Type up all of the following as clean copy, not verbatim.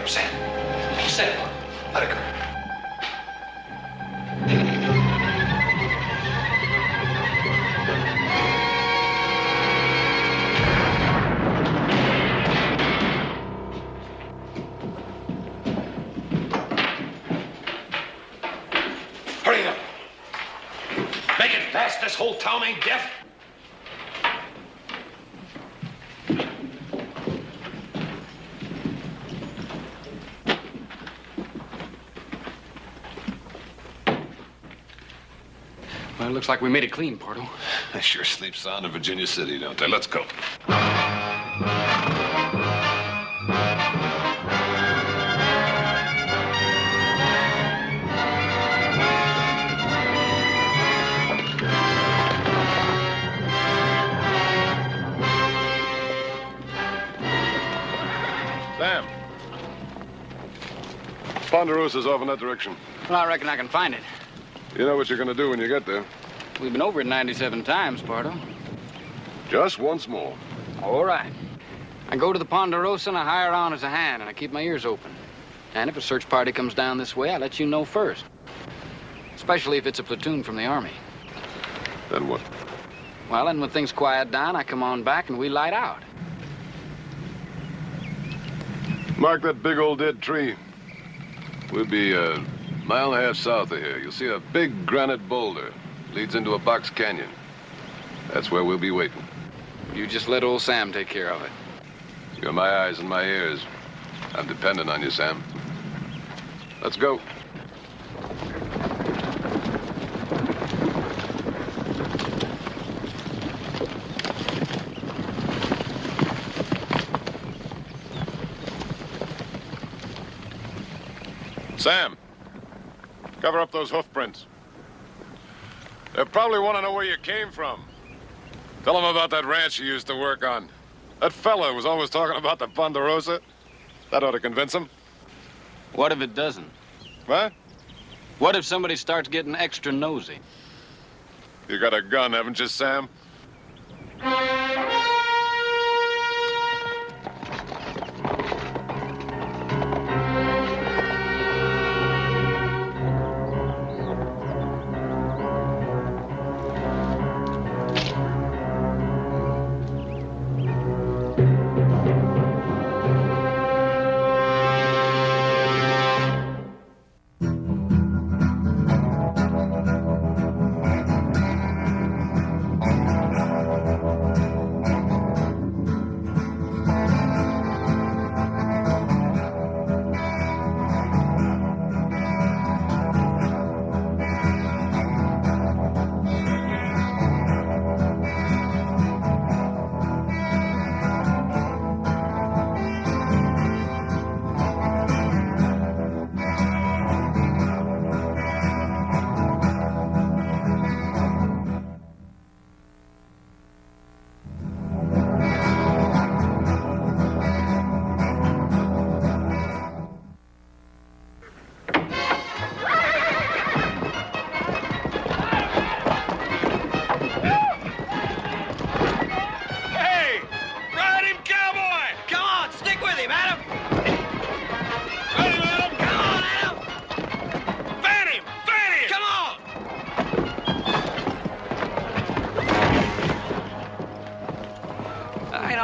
up, Sam. Sam, let it go. Hurry up. Make it fast. This whole town ain't deaf. Well, it looks like we made it clean, Pardo. They sure sleep sound in Virginia City, don't they? Let's go. Sam. Ponderosa's off in that direction. Well, I reckon I can find it. You know what you're going to do when you get there. We've been over it 97 times, Pardo. Just once more. All right. I go to the Ponderosa and I hire on as a hand, and I keep my ears open. And if a search party comes down this way, I let you know first. Especially if it's a platoon from the Army. Then what? Well, then when things quiet down, I come on back and we light out. Mark that big old dead tree. We'll be a mile and a half south of here. You'll see a big granite boulder. Leads into a box canyon. That's where we'll be waiting. You just let old Sam take care of it. You're my eyes and my ears. I'm dependent on you, Sam. Let's go. Sam, cover up those hoof prints. They probably want to know where you came from. Tell them about that ranch you used to work on. That fella was always talking about the Ponderosa. That ought to convince them. What if it doesn't? What? What if somebody starts getting extra nosy? You got a gun, haven't you, Sam?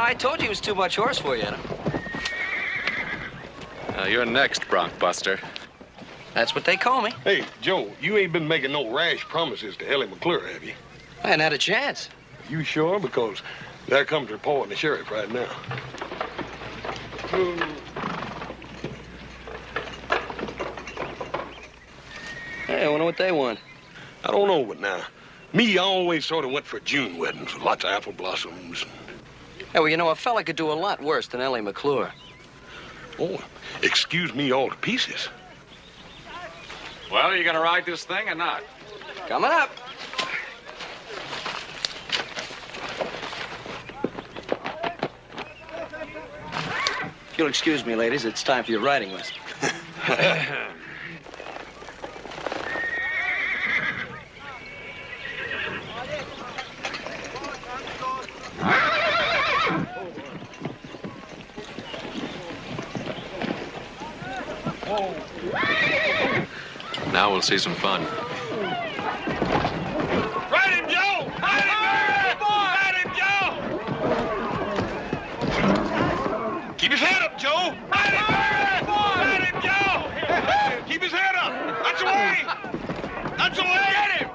I told you he was too much horse for you, Adam. You're next, Bronc Buster. That's what they call me. Hey, Joe, you ain't been making no rash promises to Ellie McClure, have you? I hadn't had a chance. You sure? Because there comes reporting the sheriff right now. Hey, I wonder what they want. I don't know, but now, me, I always sort of went for June weddings with lots of apple blossoms. Hey, well, you know, a fella could do a lot worse than Ellie McClure. Oh, excuse me all to pieces. Well, you gonna ride this thing or not? Coming up. If you'll excuse me, ladies, it's time for your riding lesson. Now we'll see some fun. Ride him, Joe! Ride him, Ride him, Joe! Keep his head up, Joe! Ride him, Ride him, Joe! Keep his head up! That's the way! That's the way! Get him!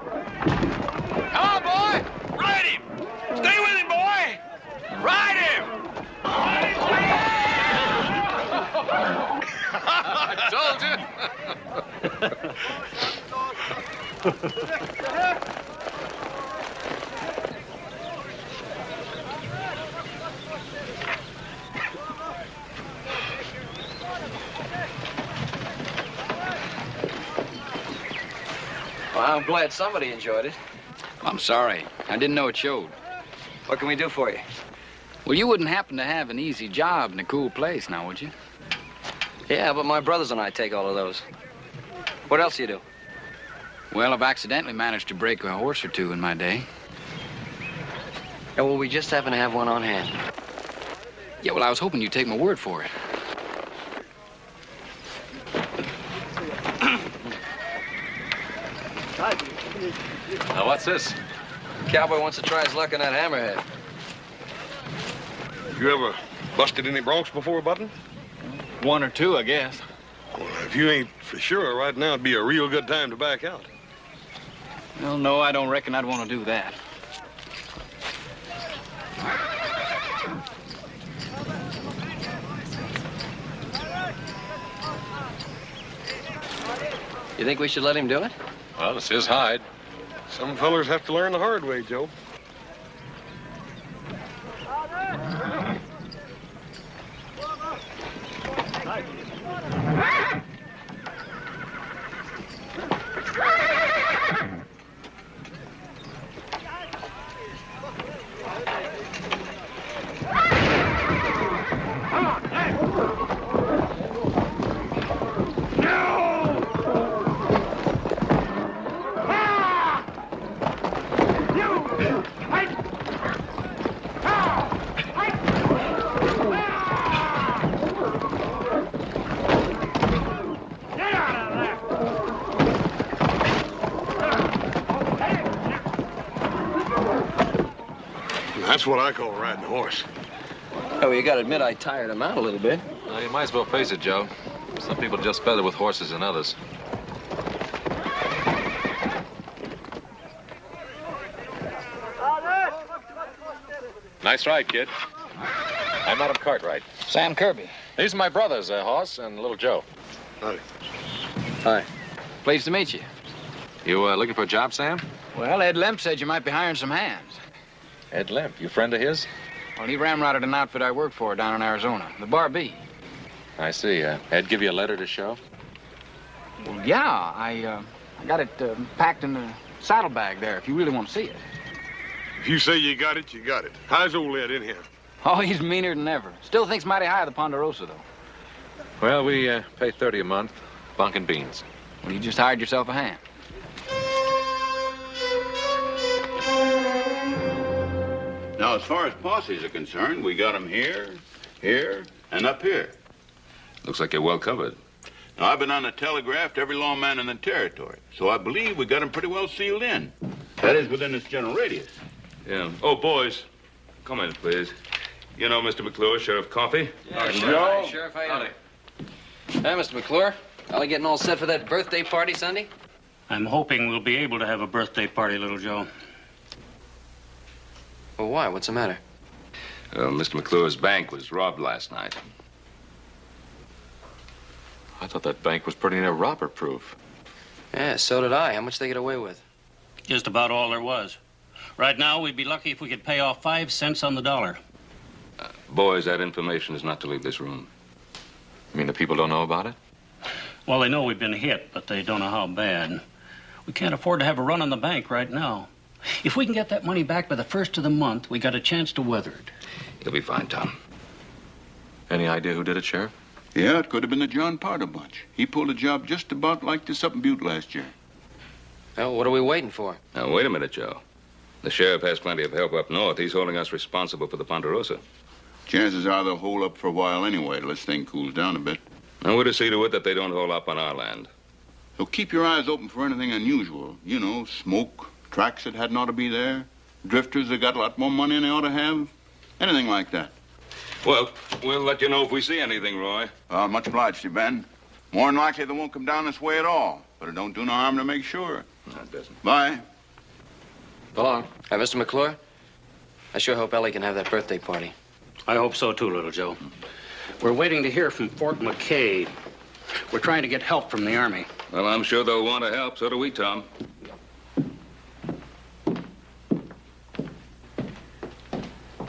Come on, boy! Ride him! Stay with him, boy! Ride him! I told you. Well, I'm glad somebody enjoyed it. I'm sorry. I didn't know it showed. What can we do for you? Well, you wouldn't happen to have an easy job in a cool place now, would you? Yeah, but my brothers and I take all of those. What else do you do? Well, I've accidentally managed to break a horse or two in my day. Yeah, well, we just happen to have one on hand. Yeah, well, I was hoping you'd take my word for it. Now, what's this? Cowboy wants to try his luck on that hammerhead. You ever busted any broncs before, Button? One or two, I guess. Well, if you ain't for sure, right now it'd be a real good time to back out. Well, no, I don't reckon I'd want to do that. You think we should let him do it? Well, it's his hide. Some fellers have to learn the hard way, Joe. That's what I call riding a horse. Oh, well, you gotta admit I tired him out a little bit. Well, you might as well face it, Joe. Some people just better with horses than others. Nice ride, kid. I'm Adam Cartwright. Sam Kirby. These are my brothers, Hoss and Little Joe. Howdy. Hi. Pleased to meet you. You looking for a job, Sam? Well, Ed Lemp said you might be hiring some hands. Ed Lemp, you friend of his? Well, he ramrodded an outfit I work for down in Arizona, the Bar B. I see. Ed give you a letter to show? Well, yeah, I got it packed in the saddlebag there, if you really want to see it. If you say you got it, you got it. How's old Ed in here? Oh, he's meaner than ever. Still thinks mighty high of the Ponderosa, though. Well, we pay $30 a month, bunk and beans. Well, you just hired yourself a hand. Now, as far as posses are concerned, we got them here, here, and up here. Looks like you're well covered. Now, I've been on the telegraph to every lawman in the territory, so I believe we got them pretty well sealed in. That is, within this general radius. Yeah. Oh, boys, come in, please. You know Mr. McClure, Sheriff Coffee? Yeah, Sheriff. Sheriff, how you doing? Hi, Mr. McClure. Are getting all set for that birthday party Sunday? I'm hoping we'll be able to have a birthday party, Little Joe. Well, why? What's the matter? Mr. McClure's bank was robbed last night. I thought that bank was pretty near robber-proof. Yeah, so did I. How much they get away with? Just about all there was. Right now, we'd be lucky if we could pay off 5 cents on the dollar. Boys, that information is not to leave this room. You mean the people don't know about it? Well, they know we've been hit, but they don't know how bad. We can't afford to have a run on the bank right now. If we can get that money back by the first of the month, we got a chance to weather it. You'll be fine, Tom. Any idea who did it, Sheriff? Yeah, it could have been the John Potter bunch. He pulled a job just about like this up in Butte last year. Well, what are we waiting for? Now, wait a minute, Joe. The sheriff has plenty of help up north. He's holding us responsible for the Ponderosa. Chances are they'll hold up for a while anyway till this thing cools down a bit. And we're to see to it that they don't haul up on our land. So keep your eyes open for anything unusual. You know, smoke, tracks that hadn't ought to be there, drifters that got a lot more money than they ought to have, anything like that. Well, we'll let you know if we see anything, Roy. Much obliged to you, Ben. More than likely they won't come down this way at all, but it don't do no harm to make sure. No, it doesn't. Bye. So long. Hey, Mr. McClure, I sure hope Ellie can have that birthday party. I hope so, too, little Joe. We're waiting to hear from Fort McKay. We're trying to get help from the Army. Well, I'm sure they'll want to help. So do we, Tom.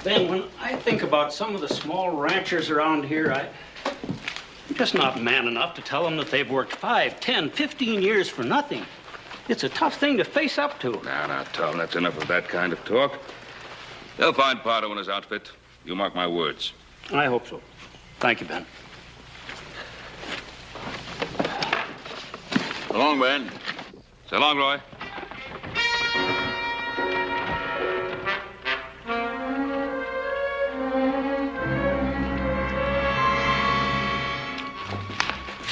Ben, when I think about some of the small ranchers around here, I'm just not man enough to tell them that they've worked 5, 10, 15 years for nothing. It's a tough thing to face up to. Now, Tom, that's enough of that kind of talk. They'll find Pardo and his outfit. You mark my words. I hope so. Thank you, Ben. So long, Ben. So long, Roy.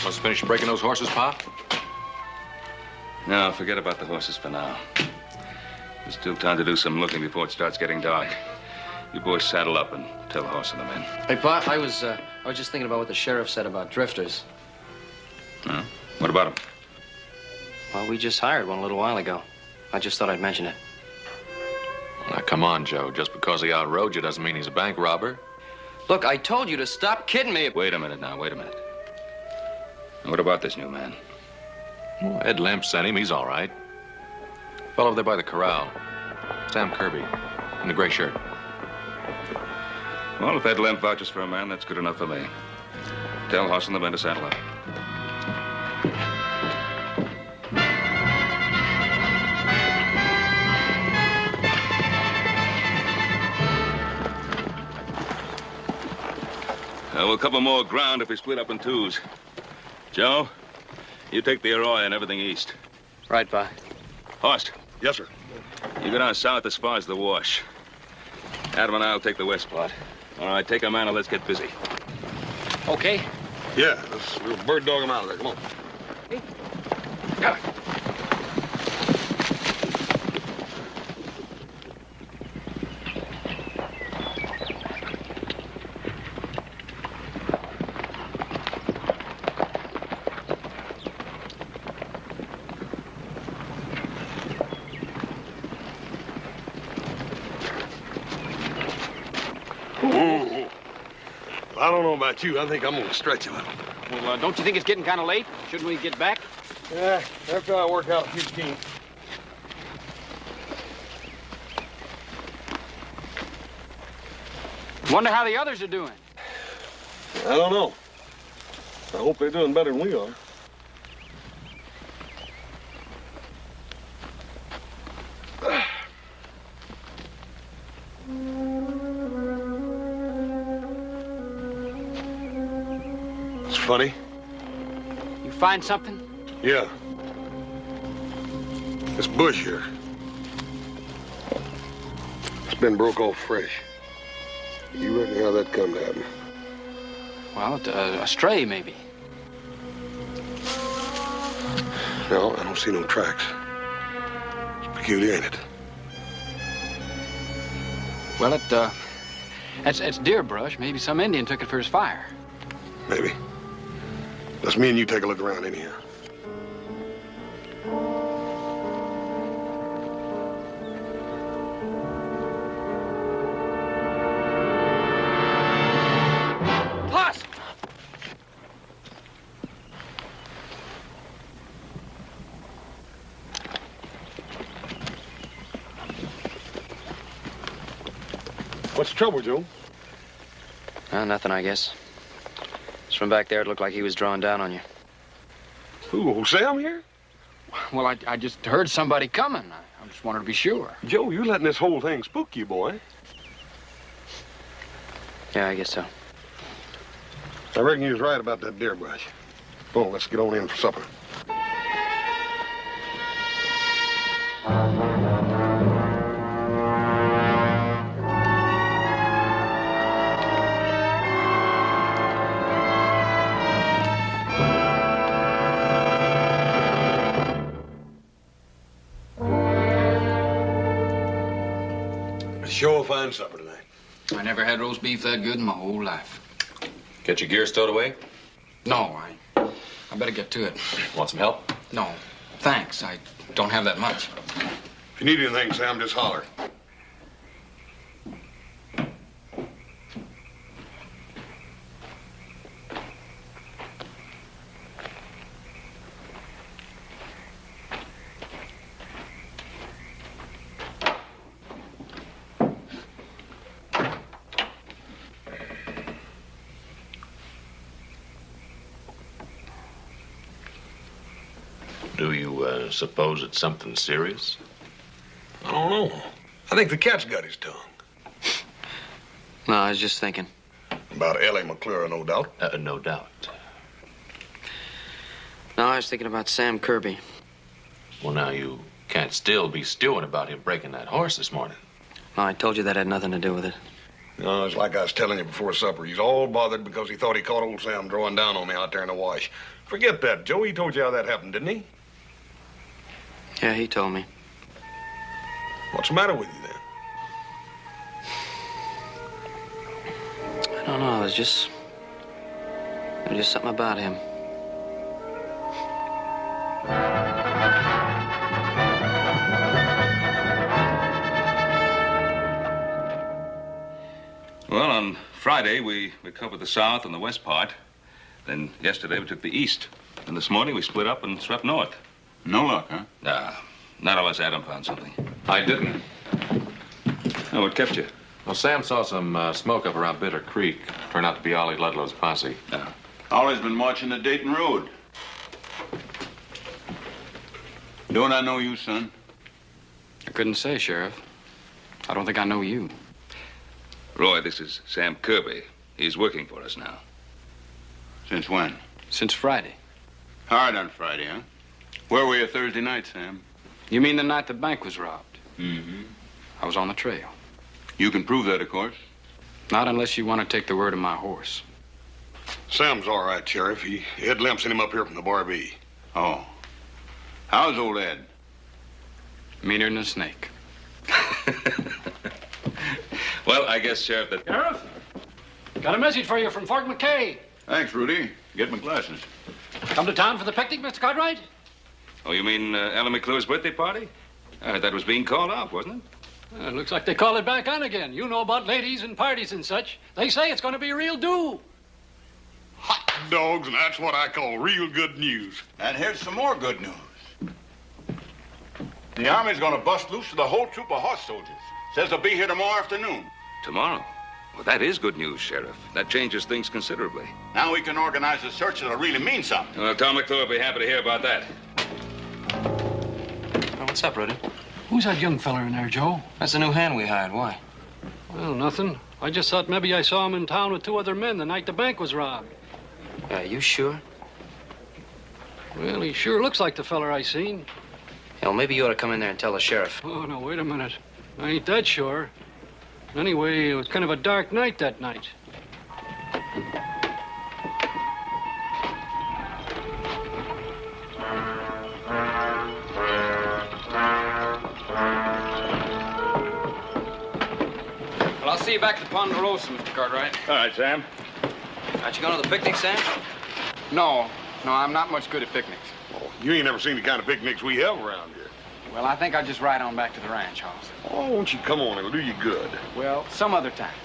Must finish breaking those horses, Pa? No, forget about the horses for now. There's still time to do some looking before it starts getting dark. You boys saddle up and tell Horse and the men. Hey, Pa, I was just thinking about what the sheriff said about drifters. Huh? What about them? Well, we just hired one a little while ago. I just thought I'd mention it. Now, come on, Joe. Just because he outrode you doesn't mean he's a bank robber. Look, I told you to stop kidding me. Wait a minute now, wait a minute. Now, what about this new man? Well, Ed Lemp sent him. He's all right. Fell over there by the corral. Sam Kirby, in the gray shirt. Well, if Ed Lemp vouches for a man, that's good enough for me. Tell Hoss and the men to saddle up. We'll cover more ground if we split up in twos. Joe, you take the Arroyo and everything east. Right, Pa. Horst. Yes, sir. You go down south as far as the wash. Adam and I'll take the west plot. All right, take a man and let's get busy. Okay. Yeah, we'll bird dog him out of there. Come on. Hey. Got it. I don't know about you. I think I'm going to stretch a little. Well, don't you think it's getting kind of late? Shouldn't we get back? Yeah, after I work out a few kinks. Wonder how the others are doing. I don't know. I hope they're doing better than we are. It's funny. You find something? Yeah. This bush here. It's been broke off fresh. You reckon how that come to happen? Well, a stray, maybe. No, I don't see no tracks. It's peculiar, ain't it? Well, it's deer brush. Maybe some Indian took it for his fire. Maybe. Let's me and you take a look around anyhow. Plus! What's the trouble, Joe? Nothing, I guess. Just from back there, it looked like he was drawing down on you. Who, Sam here? Well, I just heard somebody coming. I just wanted to be sure. Joe, you letting this whole thing spook you, boy. Yeah, I guess so. I reckon you was right about that deer brush. Come on, let's get on in for supper. Sure fine supper tonight. I never had roast beef that good in my whole life. Get your gear stowed away? No, I better get to it. Want some help? No, thanks. I don't have that much. If you need anything, Sam, just holler. Do you suppose it's something serious? I don't know. I think the cat's got his tongue. No, I was just thinking. About Ellie McClure, no doubt. No doubt. No, I was thinking about Sam Kirby. Well, now you can't still be stewing about him breaking that horse this morning. No, I told you that had nothing to do with it. No, it's like I was telling you before supper. He's all bothered because he thought he caught old Sam drawing down on me out there in the wash. Forget that, Joe. He told you how that happened, didn't he? Yeah, he told me. What's the matter with you, then? I don't know. There's just something about him. Well, on Friday, we covered the south and the west part. Then yesterday, we took the east. And this morning, we split up and swept north. No luck, huh? Nah, not unless Adam found something. I didn't. Oh, what kept you? Well, Sam saw some smoke up around Bitter Creek. Turned out to be Ollie Ludlow's posse. Ollie's been watching the Dayton Road. Don't I know you, son? I couldn't say, Sheriff. I don't think I know you. Roy, this is Sam Kirby. He's working for us now. Since when? Since Friday. Hard on Friday, huh? Where were you Thursday night, Sam? You mean the night the bank was robbed? Mm-hmm. I was on the trail. You can prove that, of course. Not unless you want to take the word of my horse. Sam's all right, Sheriff. Ed Lemp sent him up here from the Bar B. Oh. How's old Ed? Meaner than a snake. Well, I guess, Sheriff, that... Sheriff, got a message for you from Fort McKay. Thanks, Rudy. Get my glasses. Come to town for the picnic, Mr. Cartwright? Oh, you mean Ellie McClure's birthday party? I heard that was being called off, wasn't it? Looks like they call it back on again. You know about ladies and parties and such. They say it's going to be a real do. Hot dogs, and that's what I call real good news. And here's some more good news. The Army's gonna bust loose with a whole troop of horse soldiers. Says they'll be here tomorrow afternoon. Tomorrow? Well, that is good news, Sheriff. That changes things considerably. Now we can organize a search that'll really mean something. Well, Tom McClure will be happy to hear about that. Oh, what's up, Rudy? Who's that young fella in there, Joe? That's the new hand we hired. Why? Well, nothing. I just thought maybe I saw him in town with 2 other men the night the bank was robbed. You sure? Well, he sure looks like the fella I seen. Hell, maybe you ought to come in there and tell the sheriff. Oh, no, wait a minute. I ain't that sure. Anyway, it was kind of a dark night that night. Well, I'll see you back at the Ponderosa, Mr. Cartwright. All right, Sam. Aren't you going to the picnic, Sam? No, I'm not much good at picnics. Oh, you ain't never seen the kind of picnics we have around here. Well, I think I'll just ride on back to the ranch house. Oh, won't you come on? It'll do you good. Well, some other time.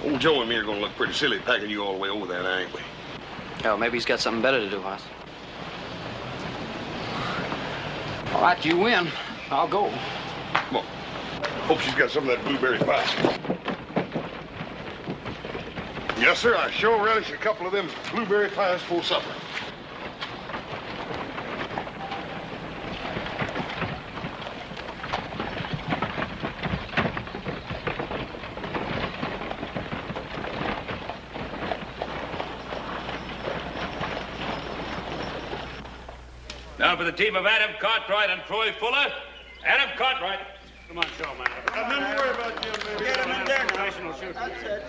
Old Joe and me are gonna look pretty silly packing you all the way over there, now, ain't we? Hell, maybe he's got something better to do, Hoss. All right, you win. I'll go. Well, hope she's got some of that blueberry pie. Yes, sir. I sure relish a couple of them blueberry pies for supper. Now for the team of Adam Cartwright and Troy Fuller. Adam Cartwright. Come on, show, man. Nothing to worry about, Jim, baby. Get him in there now. That's it.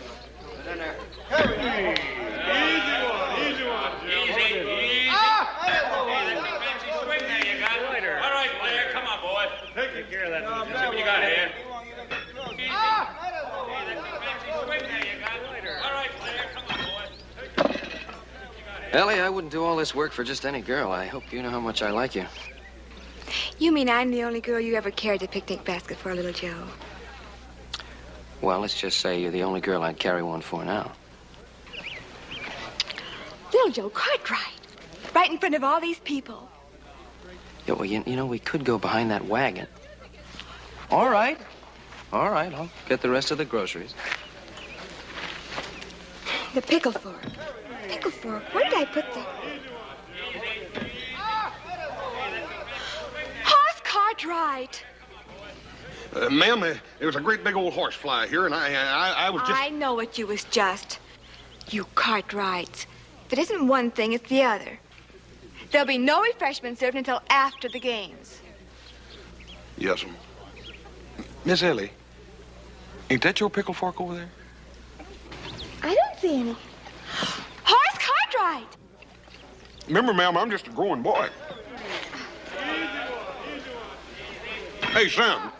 Easy one, Jim. Easy. Swing there, you got it. All right, player. Come on, boy. Take care of that. See what you got here. Ellie, I wouldn't do all this work for just any girl. I hope you know how much I like you. You mean I'm the only girl you ever carried a picnic basket for, little Joe? Well, let's just say you're the only girl I'd carry one for now. Little Joe Cartwright. Right in front of all these people. Yeah, well, you know, we could go behind that wagon. All right. All right, I'll get the rest of the groceries. The pickle fork. Pickle fork. Where did I put the... Horse Cartwright. Ma'am, there was a great big old horse fly here, and I was just... I know what you was just. You Cartwrights. If it isn't one thing, it's the other. There'll be no refreshment served until after the games. Yes, ma'am. Miss Ellie, ain't that your pickle fork over there? I don't see any. Horse Cartwright! Remember, ma'am, I'm just a growing boy. Hey, Sam.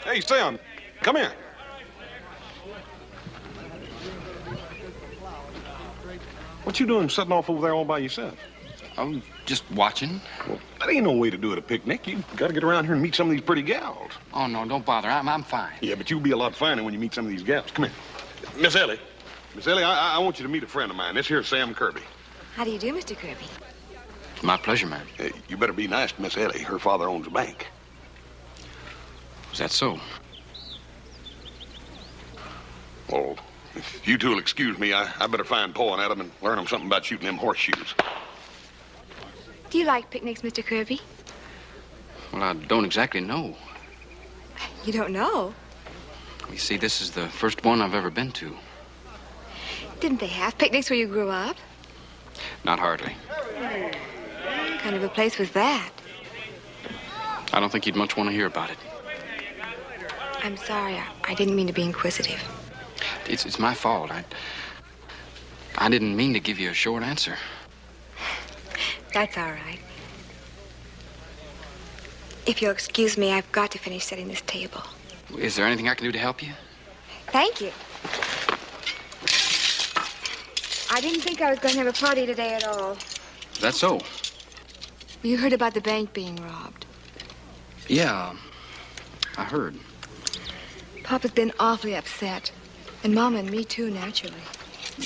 Hey, Sam, come here. What you doing sitting off over there all by yourself? I'm just watching. Well, that ain't no way to do it at a picnic. You gotta get around here and meet some of these pretty gals. Oh, no, don't bother. I'm fine. Yeah, but you'll be a lot finer when you meet some of these gals. Come here. Miss Ellie. Miss Ellie, I want you to meet a friend of mine. This here's Sam Kirby. How do you do, Mr. Kirby? My pleasure, ma'am. Hey, you better be nice to Miss Ellie. Her father owns a bank. Is that so? Well, if you two'll excuse me, I better find Paul and Adam and learn them something about shooting them horseshoes. Do you like picnics, Mr. Kirby? Well, I don't exactly know. You don't know? You see, this is the first one I've ever been to. Didn't they have picnics where you grew up? Not hardly. What kind of a place was that? I don't think you'd much want to hear about it. I'm sorry. I didn't mean to be inquisitive. It's my fault. I didn't mean to give you a short answer. That's all right. If you'll excuse me, I've got to finish setting this table. Is there anything I can do to help you? Thank you. I didn't think I was going to have a party today at all. Is that so? You heard about the bank being robbed. Yeah, I heard. Papa's been awfully upset. And Mama and me, too, naturally.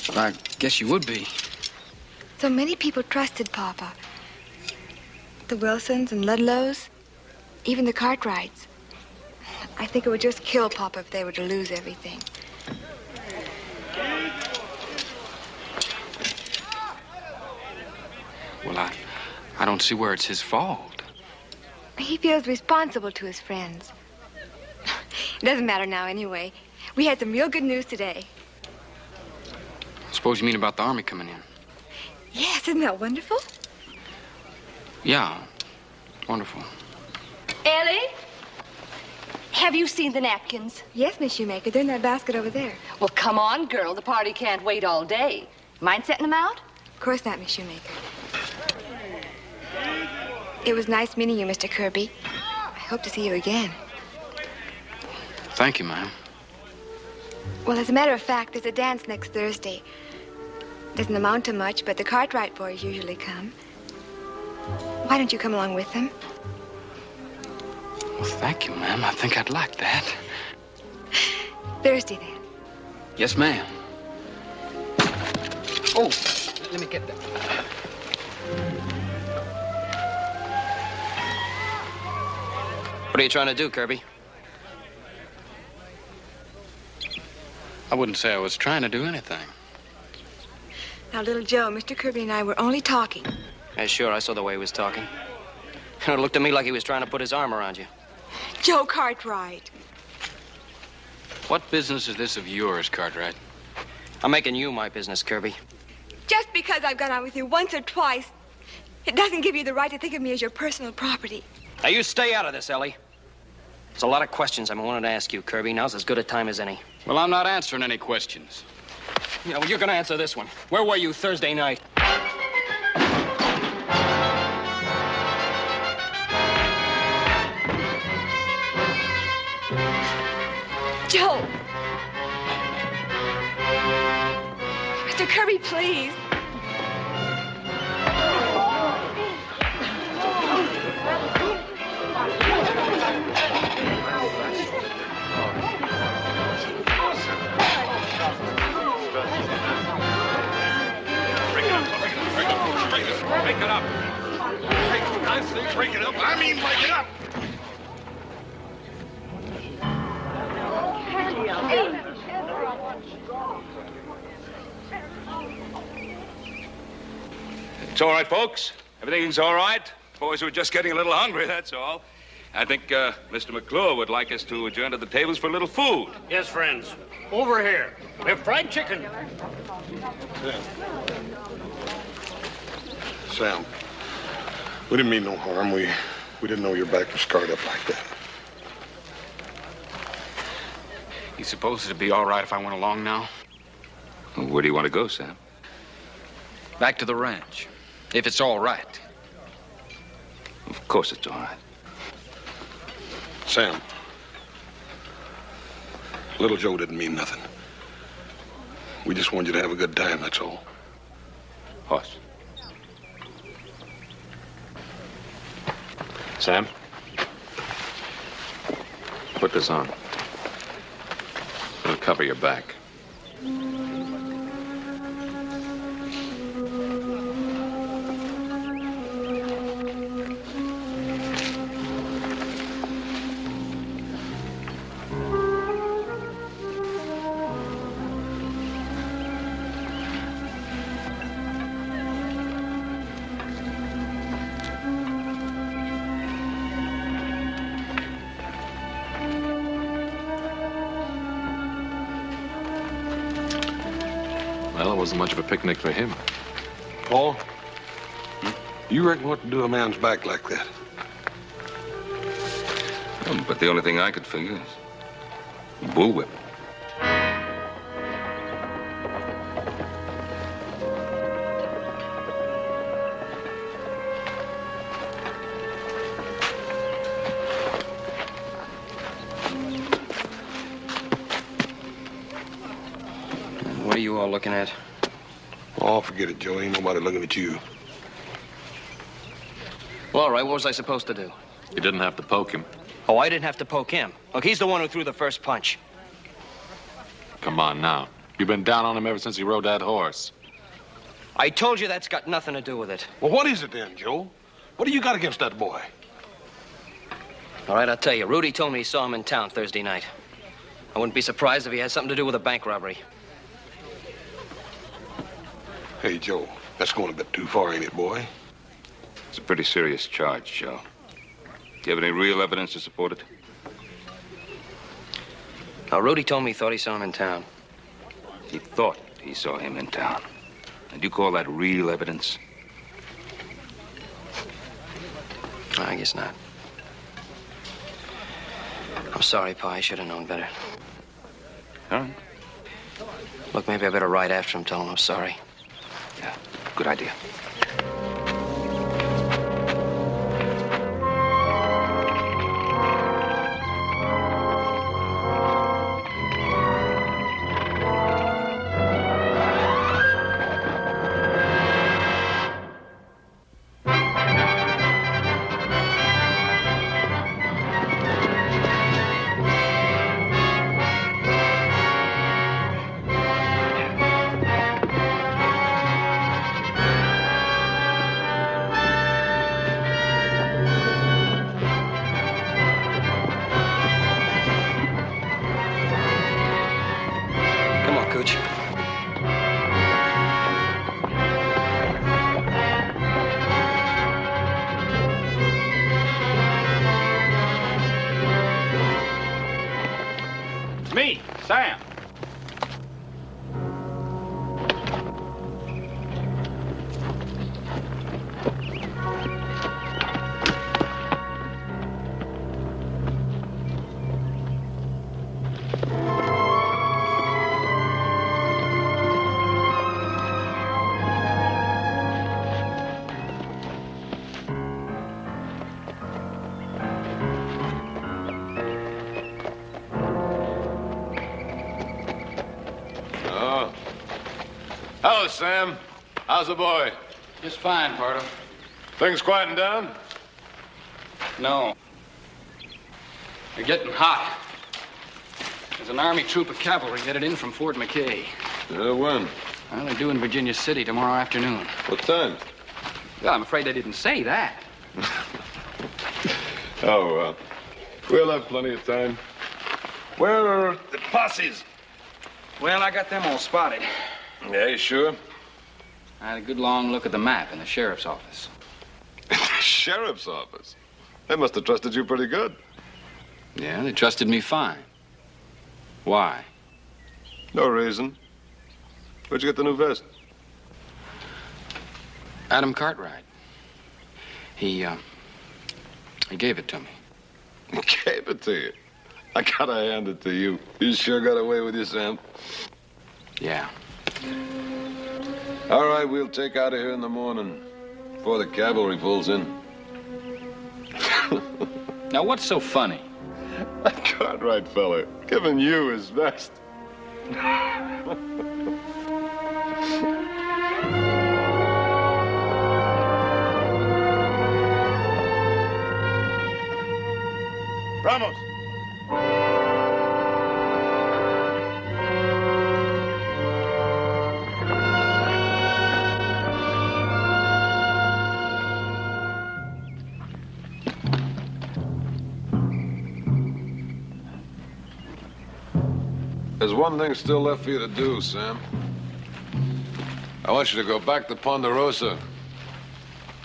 I guess you would be. So many people trusted Papa. The Wilsons and Ludlows, even the Cartwrights. I think it would just kill Papa if they were to lose everything. Well, I don't see where it's his fault. He feels responsible to his friends. It doesn't matter now anyway. We had some real good news today. Suppose you mean about the Army coming in? Yes, isn't that wonderful? Yeah, wonderful. Ellie? Have you seen the napkins? Yes, Miss Shoemaker. They're in that basket over there. Well, come on, girl. The party can't wait all day. Mind setting them out? Of course not, Miss Shoemaker. It was nice meeting you, Mr. Kirby. I hope to see you again. Thank you, ma'am. Well, as a matter of fact, there's a dance next Thursday. Doesn't amount to much, but the Cartwright boys usually come. Why don't you come along with them? Well, thank you, ma'am. I think I'd like that. Thursday, then. Yes, ma'am. Oh, let me get that. What are you trying to do, Kirby? I wouldn't say I was trying to do anything. Now, little Joe, Mr. Kirby and I were only talking. Yeah, sure, I saw the way he was talking. It looked to me like he was trying to put his arm around you. Joe Cartwright. What business is this of yours, Cartwright? I'm making you my business, Kirby. Just because I've gone out with you once or twice, it doesn't give you the right to think of me as your personal property. Now, you stay out of this, Ellie. There's a lot of questions I've been wanting to ask you, Kirby. Now's as good a time as any. Well, I'm not answering any questions. Yeah, well, you're going to answer this one. Where were you Thursday night? Joe! Mr. Kirby, please. Break it up. I say break it up. I mean break it up. It's all right, folks. Everything's all right. Boys were just getting a little hungry, that's all. I think Mr. McClure would like us to adjourn to the tables for a little food. Yes, friends. Over here. We have fried chicken. Sam, we didn't mean no harm. We didn't know your back was scarred up like that. You suppose it'd be all right if I went along now? Well, where do you want to go, Sam? Back to the ranch. If it's all right. Of course it's all right. Sam, little Joe didn't mean nothing. We just wanted you to have a good time, that's all. Hoss. Sam? Put this on. It'll cover your back. Well, it wasn't much of a picnic for him. Paul, you reckon what to do a man's back like that? But the only thing I could figure is bullwhip. What are you all looking at? Oh, forget it, Joe. Ain't nobody looking at you. Well, all right, what was I supposed to do? You didn't have to poke him. Oh, I didn't have to poke him. Look, he's the one who threw the first punch. Come on now. You've been down on him ever since he rode that horse. I told you that's got nothing to do with it. Well, what is it then, Joe? What do you got against that boy? All right, I'll tell you. Rudy told me he saw him in town Thursday night. I wouldn't be surprised if he had something to do with a bank robbery. Hey, Joe, that's going a bit too far, ain't it, boy? It's a pretty serious charge, Joe. Do you have any real evidence to support it? Now, Rudy told me he thought he saw him in town. He thought he saw him in town. And you call that real evidence? I guess not. I'm sorry, Pa. I should have known better. All right. Look, maybe I better ride after him, tell him I'm sorry. Yeah, good idea. Me, Sam. Hello, Sam. How's the boy? Just fine, Pardo. Things quieting down? No. They're getting hot. There's an army troop of cavalry headed in from Fort McKay. When? Well, they're due in Virginia City tomorrow afternoon. What time? Well, I'm afraid I didn't say that. Oh, well. We'll have plenty of time. Where are the posses? Well, I got them all spotted. Yeah, you sure? I had a good long look at the map in the sheriff's office. The sheriff's office? They must have trusted you pretty good. Yeah, they trusted me fine. Why? No reason. Where'd you get the new vest? Adam Cartwright. He gave it to me. Gave it to you? I gotta hand it to you. You sure got away with you, Sam. Yeah. All right, we'll take out of here in the morning before the cavalry pulls in. Now, what's so funny? That Cartwright fella giving you his vest. Ramos. There's one thing still left for you to do, Sam. I want you to go back to Ponderosa.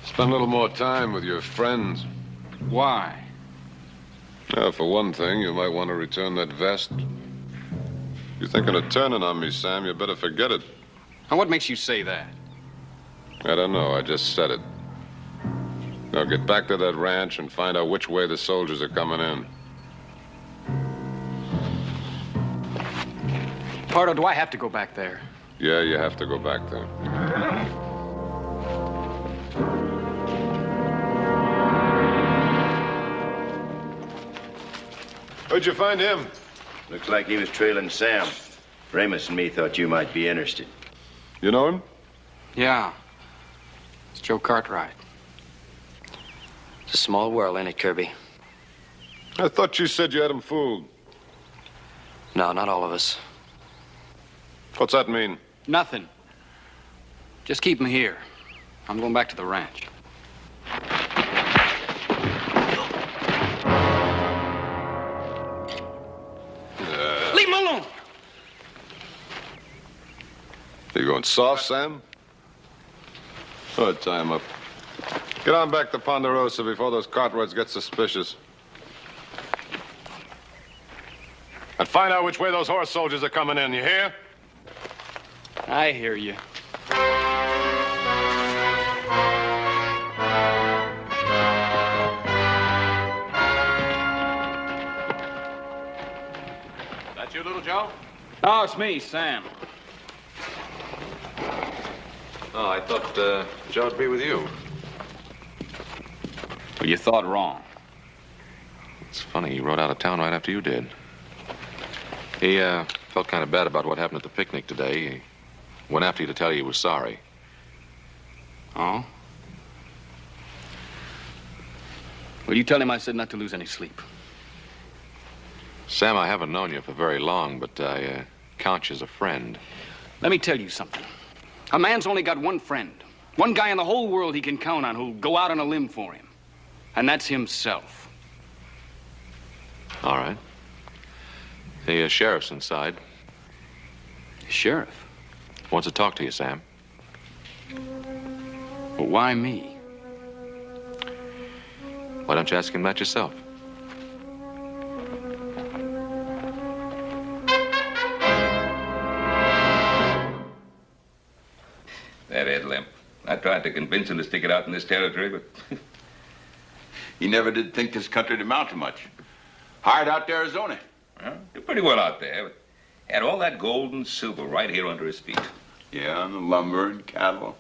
Spend a little more time with your friends. Why? For one thing, you might want to return that vest. You're thinking of turning on me, Sam. You better forget it. And what makes you say that? I don't know. I just said it. Now get back to that ranch and find out which way the soldiers are coming in. Pardo, do I have to go back there? Yeah, you have to go back there. Where'd you find him? Looks like he was trailing Sam. Ramos and me thought you might be interested. You know him? Yeah. It's Joe Cartwright. It's a small world, ain't it, Kirby? I thought you said you had him fooled. No, not all of us. What's that mean? Nothing. Just keep him here. I'm going back to the ranch. Leave him alone! You going soft, Sam? Oh, tie him up. Get on back to Ponderosa before those Cartwrights get suspicious. And find out which way those horse soldiers are coming in, you hear? I hear you. That you, little Joe? Oh, it's me, Sam. Oh, I thought Joe'd be with you. Well, you thought wrong. It's funny, he rode out of town right after you did. He felt kind of bad about what happened at the picnic today. He went after you to tell you he was sorry. Oh? Well, you tell him I said not to lose any sleep. Sam, I haven't known you for very long, but I count you as a friend. Let me tell you something. A man's only got one friend. One guy in the whole world he can count on who'll go out on a limb for him. And that's himself. All right. The sheriff's inside. Sheriff? Wants to talk to you, Sam. Well, why me? Why don't you ask him that yourself? That Ed Limp. I tried to convince him to stick it out in this territory, but... He never did think this country would amount to much. Hired out to Arizona. Well, did pretty well out there, but had all that gold and silver right here under his feet. Yeah, and the lumber and cattle.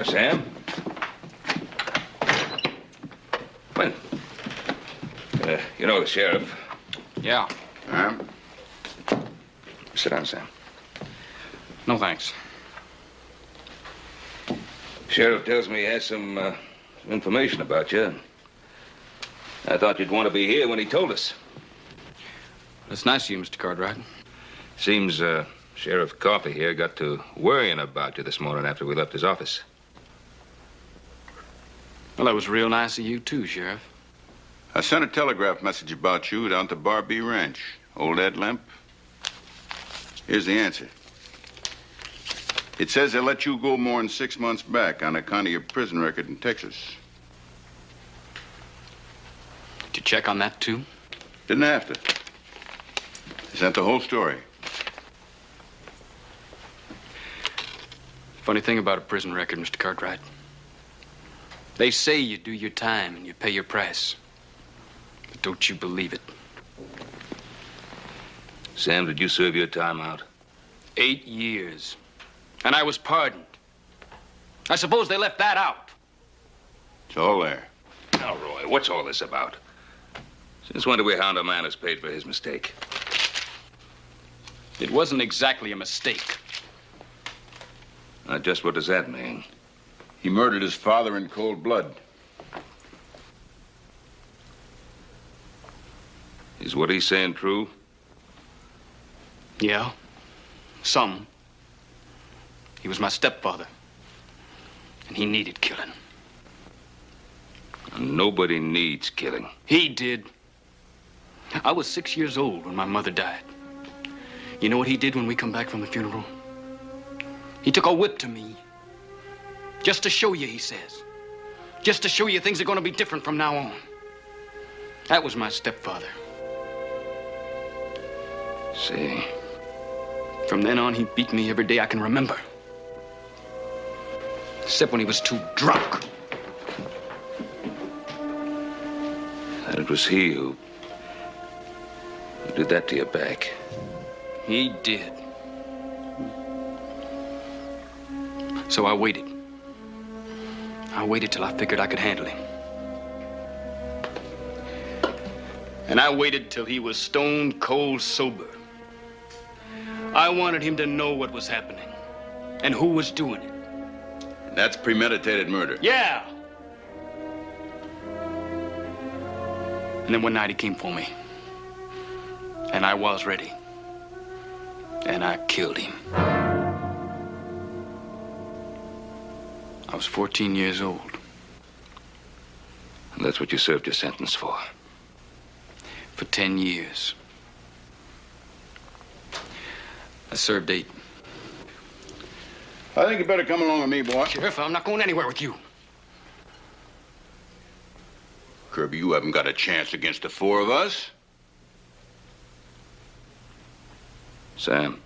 Sam? Well, you know the sheriff. Yeah. Sit down, Sam. No, thanks. Sheriff tells me he has some information about you. I thought you'd want to be here when he told us. That's nice of you, Mr. Cartwright. Seems Sheriff Coffey here got to worrying about you this morning after we left his office. Well, that was real nice of you, too, Sheriff. I sent a telegraph message about you down to Barbie Ranch. Old Ed Lemp. Here's the answer. It says they let you go more than 6 months back on account of your prison record in Texas. Did you check on that, too? Didn't have to. They sent the whole story. Funny thing about a prison record, Mr. Cartwright. They say you do your time and you pay your price. But don't you believe it. Sam, did you serve your time out? 8 years. And I was pardoned. I suppose they left that out. It's all there. Now, Roy, what's all this about? Since when do we hound a man who's paid for his mistake? It wasn't exactly a mistake. Now, just what does that mean? He murdered his father in cold blood. Is what he's saying true? Yeah, some. He was my stepfather, and he needed killing. And nobody needs killing. He did. I was 6 years old when my mother died. You know what he did when we come back from the funeral? He took a whip to me. Just to show you, he says. Just to show you things are going to be different from now on. That was my stepfather. See. From then on, he beat me every day I can remember. Except when he was too drunk. And it was he who did that to your back. He did. So I waited. I waited till I figured I could handle him. And I waited till he was stone cold sober. I wanted him to know what was happening and who was doing it. That's premeditated murder. Yeah. And then one night he came for me. And I was ready. And I killed him. I was 14 years old. And that's what you served your sentence for? For 10 years. I served 8. I think you better come along with me, boy. Sheriff, I'm not going anywhere with you. Kirby, you haven't got a chance against the 4 of us. Sam.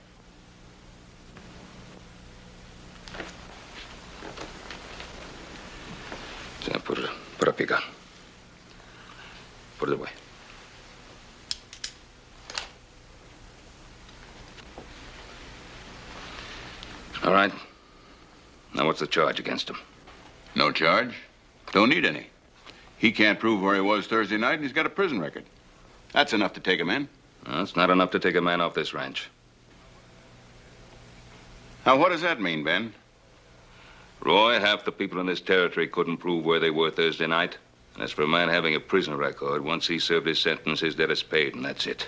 Sam, put up your gun. Put it away. All right. Now, what's the charge against him? No charge. Don't need any. He can't prove where he was Thursday night, and he's got a prison record. That's enough to take him in. Well, it's not enough to take a man off this ranch. Now, what does that mean, Ben? Roy, half the people in this territory couldn't prove where they were Thursday night. And as for a man having a prison record, once he served his sentence, his debt is paid, and that's it.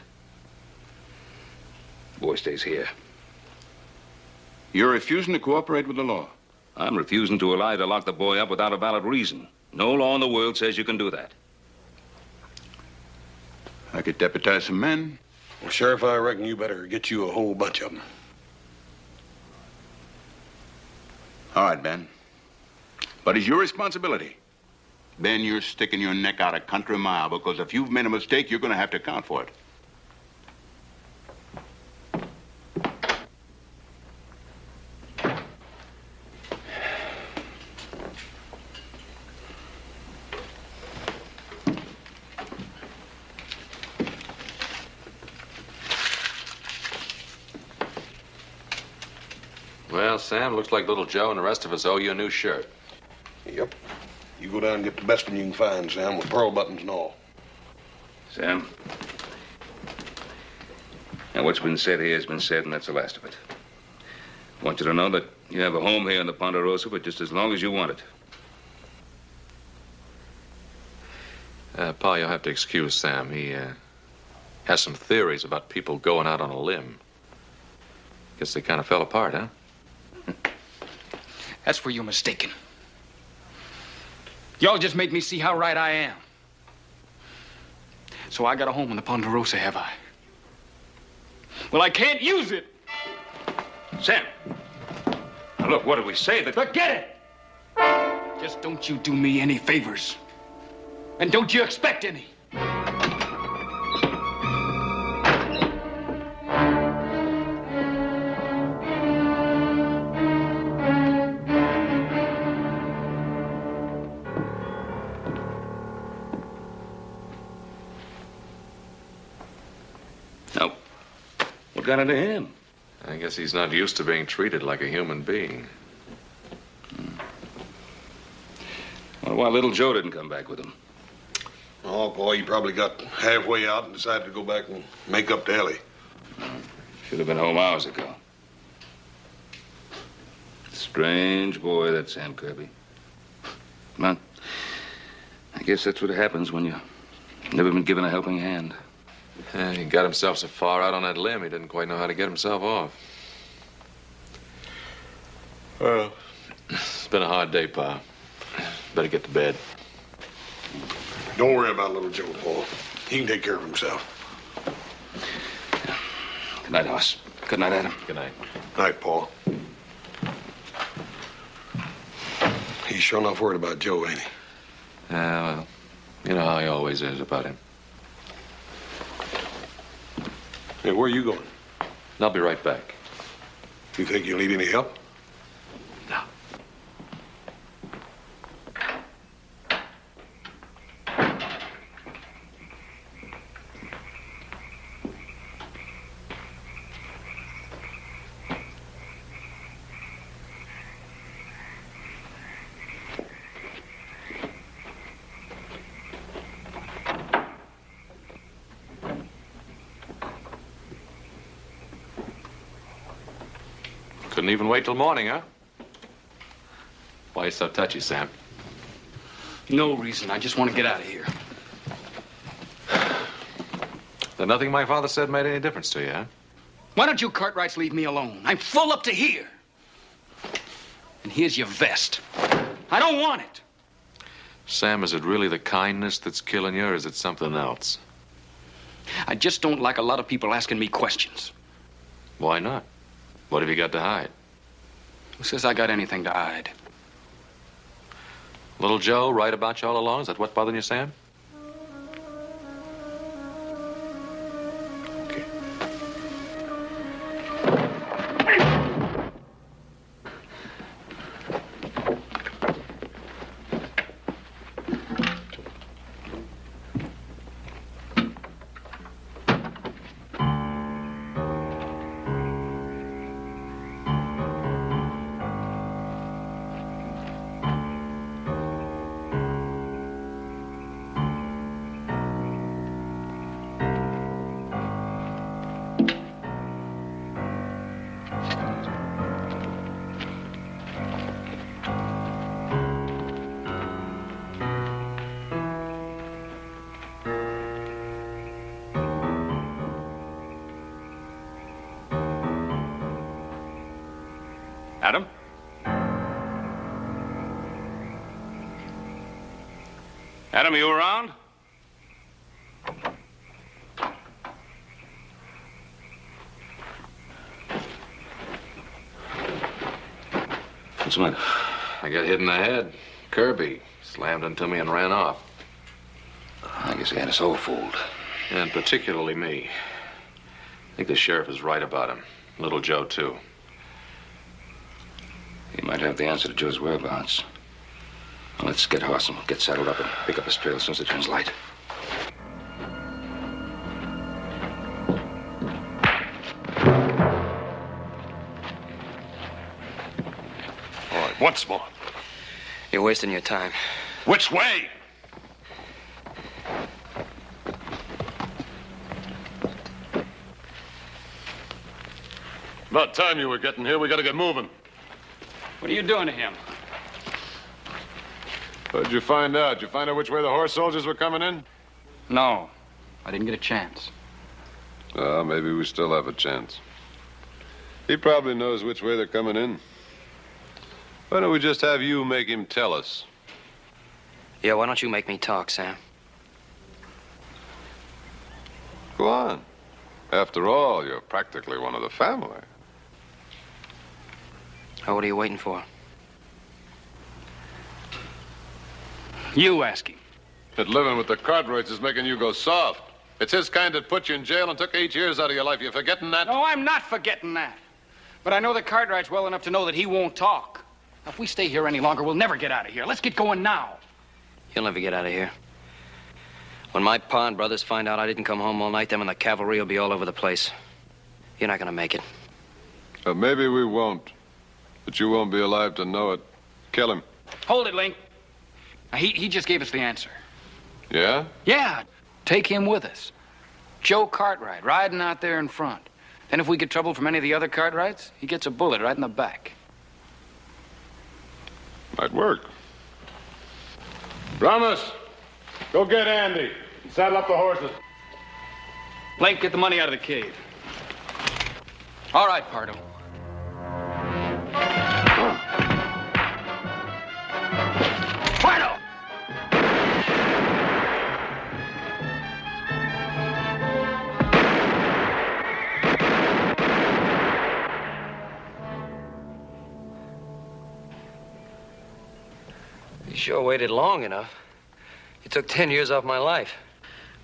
The boy stays here. You're refusing to cooperate with the law. I'm refusing to allow you to lock the boy up without a valid reason. No law in the world says you can do that. I could deputize some men. Well, Sheriff, I reckon you better get you a whole bunch of them. All right, Ben. But it's your responsibility. Ben, you're sticking your neck out a country mile because if you've made a mistake, you're going to have to account for it. Well, Sam, looks like little Joe and the rest of us owe you a new shirt. Yep. You go down and get the best one you can find, Sam, with pearl buttons and all. Sam? Now, what's been said here has been said, and that's the last of it. I want you to know that you have a home here in the Ponderosa for just as long as you want it. Pa, you'll have to excuse Sam. He has some theories about people going out on a limb. Guess they kind of fell apart, huh? That's where you're mistaken. Y'all just make me see how right I am. So I got a home in the Ponderosa, have I? Well, I can't use it. Sam. Now, look, what did we say? That... Forget it. Just don't you do me any favors. And don't you expect any. Now, what got into him? I guess he's not used to being treated like a human being. Wonder why little Joe didn't come back with him. Oh, boy, he probably got halfway out and decided to go back and make up to Ellie. Should have been home hours ago. Strange boy, that Sam Kirby. Well, I guess that's what happens when you've never been given a helping hand. He got himself so far out on that limb, he didn't quite know how to get himself off. Well, it's been a hard day, Pa. Better get to bed. Don't worry about little Joe, Paul. He can take care of himself. Good night, Hoss. Good night, Adam. Good night. Night, Paul. He's sure enough worried about Joe, ain't he? Well, you know how he always is about him. Hey, where are you going? I'll be right back. You think you'll need any help? No. Couldn't even wait till morning, huh? Why are you so touchy, Sam? No reason. I just want to get out of here. Then nothing my father said made any difference to you, huh? Why don't you Cartwrights leave me alone? I'm full up to here. And here's your vest. I don't want it. Sam, is it really the kindness that's killing you, or is it something else? I just don't like a lot of people asking me questions. Why not? What have you got to hide? Who says I got anything to hide? Little Joe right about you all along? Is that what's bothering you, Sam? Okay. Adam? Adam, are you around? What's the matter? I got hit in the head. Kirby slammed into me and ran off. I guess he had us all fooled. And particularly me. I think the sheriff is right about him. Little Joe, too. He might have the answer to Joe's whereabouts. Well, let's get Hoss and get saddled up and pick up his trail as soon as it turns light. All right, once more. You're wasting your time. Which way? About time you were getting here. We gotta get moving. What are you doing to him? What'd you find out? Did you find out which way the horse soldiers were coming in? No, I didn't get a chance. Well, maybe we still have a chance. He probably knows which way they're coming in. Why don't we just have you make him tell us? Yeah, why don't you make me talk, Sam? Go on. After all, you're practically one of the family. Oh, what are you waiting for? You ask him. That living with the Cartwrights is making you go soft. It's his kind that put you in jail and took 8 years out of your life. You forgetting that? No, I'm not forgetting that. But I know the Cartwrights well enough to know that he won't talk. Now, if we stay here any longer, we'll never get out of here. Let's get going now. You'll never get out of here. When my Pa and brothers find out I didn't come home all night, them and the cavalry will be all over the place. You're not gonna make it. Maybe we won't. But you won't be alive to know it. Kill him. Hold it, Link. Now, he just gave us the answer. Yeah? Yeah, take him with us. Joe Cartwright, riding out there in front. Then if we get trouble from any of the other Cartwrights, he gets a bullet right in the back. Might work. Ramos, go get Andy. Saddle up the horses. Link, get the money out of the cave. All right, Pardo. Pardo! You sure waited long enough. You took 10 years off my life.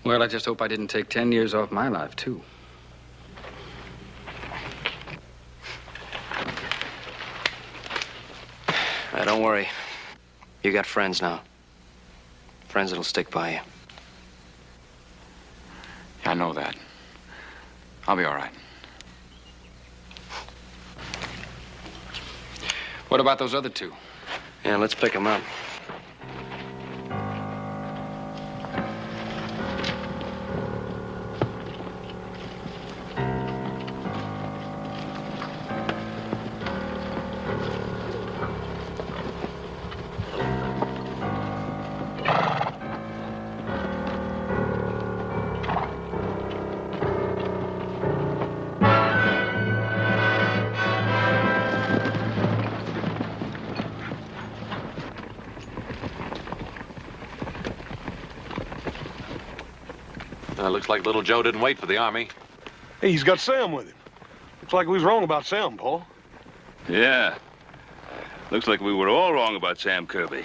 Well, I just hope I didn't take 10 years off my life, too. Don't worry. You got friends now. Friends that'll stick by you. I know that. I'll be all right. What about those other two? Yeah, let's pick them up. Looks like little Joe didn't wait for the army. Hey, he's got Sam with him. Looks like we was wrong about Sam, Paul. Yeah. Looks like we were all wrong about Sam Kirby.